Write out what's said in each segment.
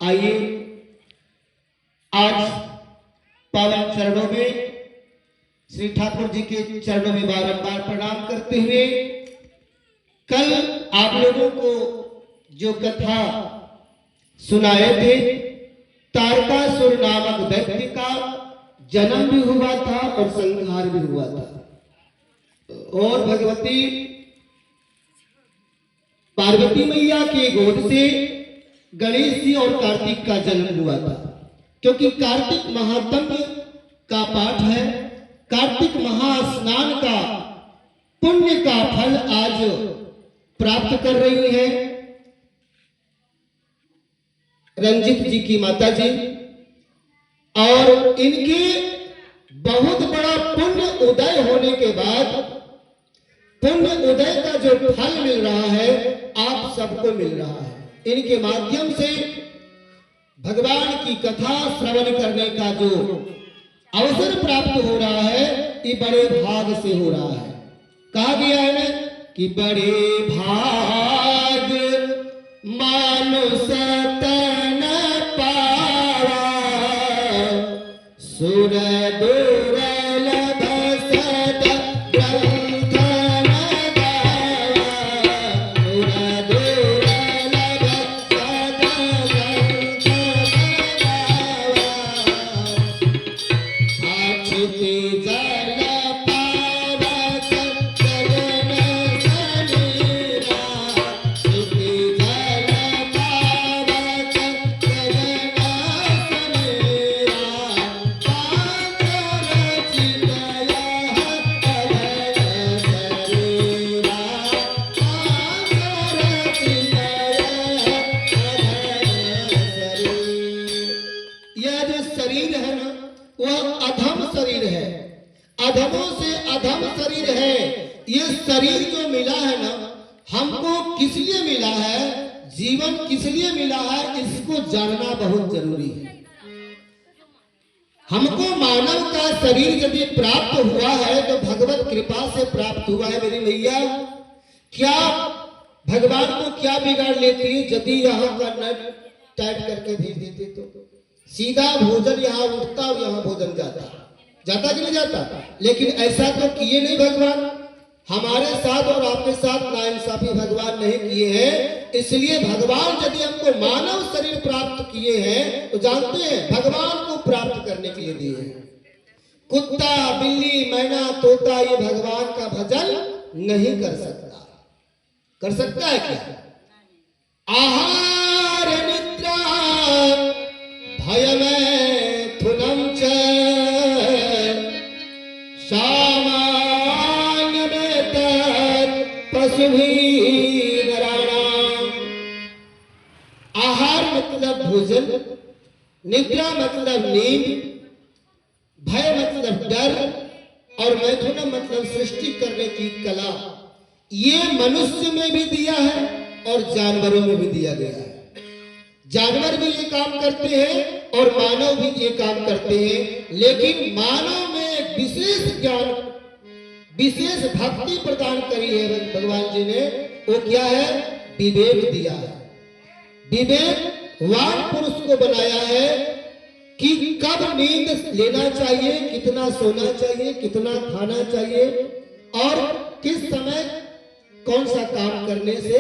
आइए आज पावन चरणों में श्री ठाकुर जी के चरणों में बारंबार प्रणाम करते हुए कल आप लोगों को जो कथा सुनाए थे, तारकासुर नामक दैत्य का जन्म भी हुआ था और संहार भी हुआ था, और भगवती पार्वती मैया के गोद से गणेश जी और कार्तिक का जन्म हुआ था। क्योंकि कार्तिक महात्म्य का पाठ है, कार्तिक महास्नान का पुण्य का फल आज प्राप्त कर रही है रंजित जी की माता जी, और इनके बहुत बड़ा पुण्य उदय होने के बाद पुण्य उदय का जो फल मिल रहा है आप सबको मिल रहा है। इनके माध्यम से भगवान की कथा श्रवण करने का जो अवसर प्राप्त हो रहा है ये बड़े भाग से हो रहा है। कहा गया है ना कि बड़े भाग मानुष तन पावा सुर दुर्लभ सत ग्रंथ न गावा, सुर दुर्लभ सत ग्रंथ न गावा, आक्षिति जल पावक गगन समीरा, क्षिति जल पावक गगन समीरा, पांच रचित यह अधर शरीरा, पांच रचित यह अधर शरीर। यह जो शरीर है ना वह अधम शरीर है, अधमों से अधम शरीर है। ये शरीर जो मिला है ना हमको किस लिए मिला है, जीवन किस लिए मिला है, इसको जानना बहुत जरूरी है। हमको मानव का शरीर यदि प्राप्त हुआ है तो भगवत कृपा से प्राप्त हुआ है मेरी भैया। क्या भगवान को क्या बिगाड़ लेती है यदि यहाँ का नट टाइट करके भेज देते तो सीधा भोजन यहाँ उठता और यहाँ भोजन जाता कि नहीं जाता। लेकिन ऐसा तो किए नहीं भगवान, हमारे साथ और आपके साथ नाइंसाफी भगवान नहीं किए हैं। इसलिए भगवान यदि हमको मानव शरीर प्राप्त किए हैं तो जानते हैं भगवान को प्राप्त करने के लिए दिए हैं। कुत्ता बिल्ली मैना तोता ये भगवान का भजन नहीं कर सकता, कर सकता है क्या? आहार निद्रा भयमैथुनं च सामान्यमेतत् पशुभिः नराणाम्। आहार मतलब भोजन, निद्रा मतलब नींद, भय मतलब डर, और मैथुनम मतलब सृष्टि करने की कला। ये मनुष्य में भी दिया है और जानवरों में भी दिया गया है। जानवर भी ये काम करते हैं और मानव भी ये काम करते हैं, लेकिन मानव में विशेष ज्ञान विशेष भक्ति प्रदान करी है भगवान जी ने। वो क्या है? विवेक दिया है। विवेकवान पुरुष को बनाया है कि कब नींद लेना चाहिए, कितना सोना चाहिए, कितना खाना चाहिए और किस समय कौन सा काम करने से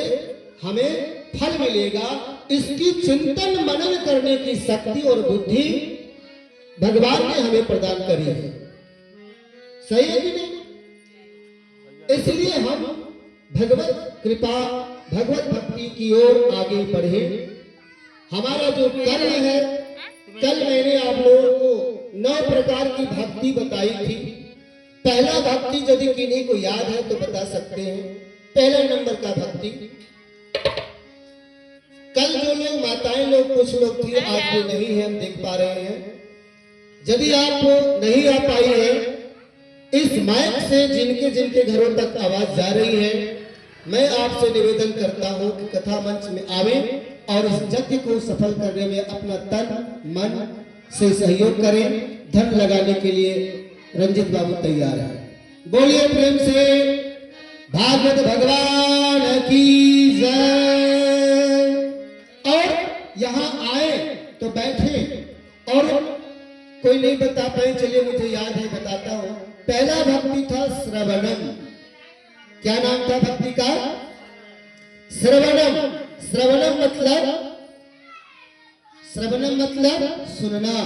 हमें फल मिलेगा, इसकी चिंतन मनन करने की शक्ति और बुद्धि भगवान ने हमें प्रदान करी है। सही है कि नहीं? इसलिए हम भगवत कृपा भगवत भक्ति की ओर आगे बढ़े। हमारा जो कर्म है, कल मैंने आप लोगों को 9 प्रकार की भक्ति बताई थी। पहला भक्ति यदि किन्हीं को याद है तो बता सकते हैं। पहला नंबर का भक्ति, कल जो लोग माताएं लोग कुछ लोग थी, आज भी नहीं है, हम देख पा रहे हैं। यदि आप नहीं आ पाई है, इस माइक से जिनके जिनके घरों तक आवाज जा रही है, मैं आपसे निवेदन करता हूं कि कथा मंच में आवे और इस यज्ञ को सफल करने में अपना तन मन से सहयोग करें। धन लगाने के लिए रंजित बाबू तैयार है। बोलिए प्रेम से भागवत भगवान की जय। और यहाँ आए तो बैठे और कोई नहीं बता पाए, चलिए मुझे याद है बताता हूं। पहला भक्ति था श्रवणम। क्या नाम था भक्ति का? श्रवणम। श्रवणम मतलब सुनना।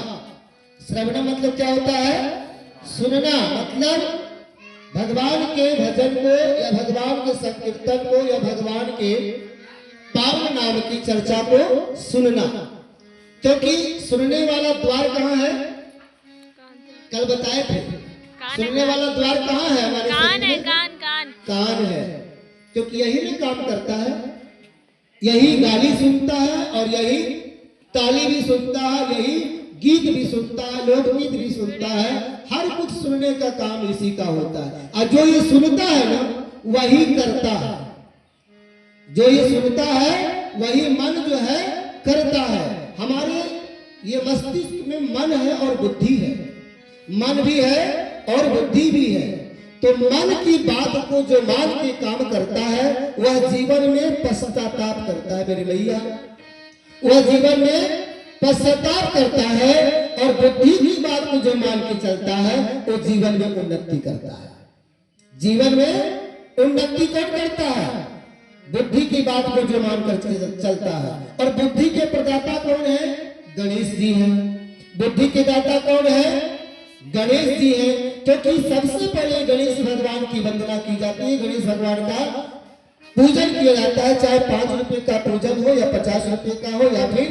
श्रवणम मतलब क्या होता है? सुनना। मतलब भगवान के भजन को या भगवान के संकीर्तन को या भगवान के पावन नाम की चर्चा को सुनना। क्योंकि सुनने वाला द्वार कहाँ है? कल बताए थे, सुनने वाला द्वार कहाँ है? हमारे कान है, कान है। क्योंकि यही में काम करता है, यही गाली सुनता है और यही ताली भी सुनता है, यही गीत भी सुनता है, लोकगीत भी सुनता है। हर कुछ सुनने का काम इसी का होता है। और जो ये सुनता है ना वही करता है। जो ये सुनता है वही मन जो है करता है। हमारे ये मस्तिष्क में मन है और बुद्धि है। मन भी है और बुद्धि भी है। तो मन की बात को जो मान के काम करता है वह जीवन में पश्चाताप करता है मेरे भैया। वह जीवन में पश्चाताप करता है और बुद्धि की बात को जो मान के चलता है वो जीवन में उन्नति करता है। जीवन में उन्नति कौन करता है? बुद्धि की बात को जो मान कर चलता है। और बुद्धि के प्रदाता कौन है? गणेश जी हैं। बुद्धि के दाता कौन है? गणेश जी हैं। क्योंकि सबसे पहले गणेश भगवान की वंदना की जाती है, गणेश भगवान का पूजन किया जाता है। चाहे 5 रुपए का पूजन हो या 50 रुपए का हो या फिर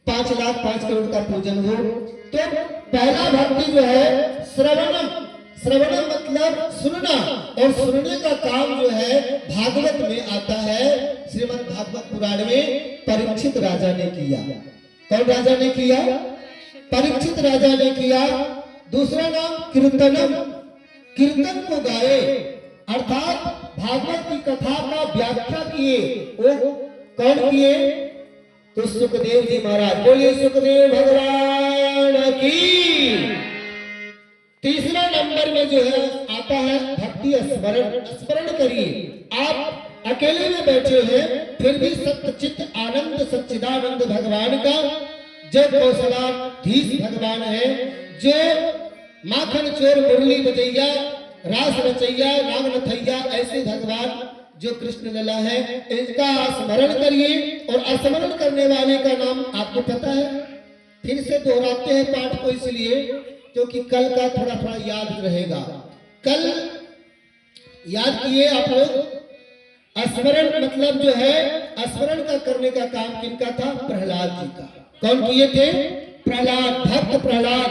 5 लाख 5 करोड़ का पूजन हो। तो पहला भक्ति जो है श्रवणम। श्रवणम मतलब सुनना। और सुनने का काम जो है भागवत में आता है। श्रीमद् भागवत पुराण में परीक्षित राजा ने किया। कौन राजा ने किया? परीक्षित राजा ने किया। दूसरा नाम कीर्तनम। कीर्तन को गाए अर्थात भागवत की कथा का व्याख्या किए। वो कौन किए? तो सुखदेव जी महाराज। बोलिए सुखदेव भगवान की। तीसरा नंबर में जो है आता है भक्ति स्मरण। स्मरण करिए। आप अकेले में बैठे हैं फिर भी सच्चित आनंद सच्चिदानंद भगवान का, जो कौशलाधीश भगवान है, जो माखन चोर मुरली बजैया रास रचैया नाग नथैया ऐसे भगवान जो कृष्ण लला है, इनका स्मरण करिए। और स्मरण करने वाले का नाम आपको पता है। फिर से दोहराते हैं पाठ को इसलिए क्योंकि कल का थोड़ा थोड़ा याद रहेगा। कल याद किए आप लोग। स्मरण मतलब जो है स्मरण का करने का काम किनका था? प्रहलाद जी का। कौन किए थे? प्रहलाद, भक्त प्रहलाद।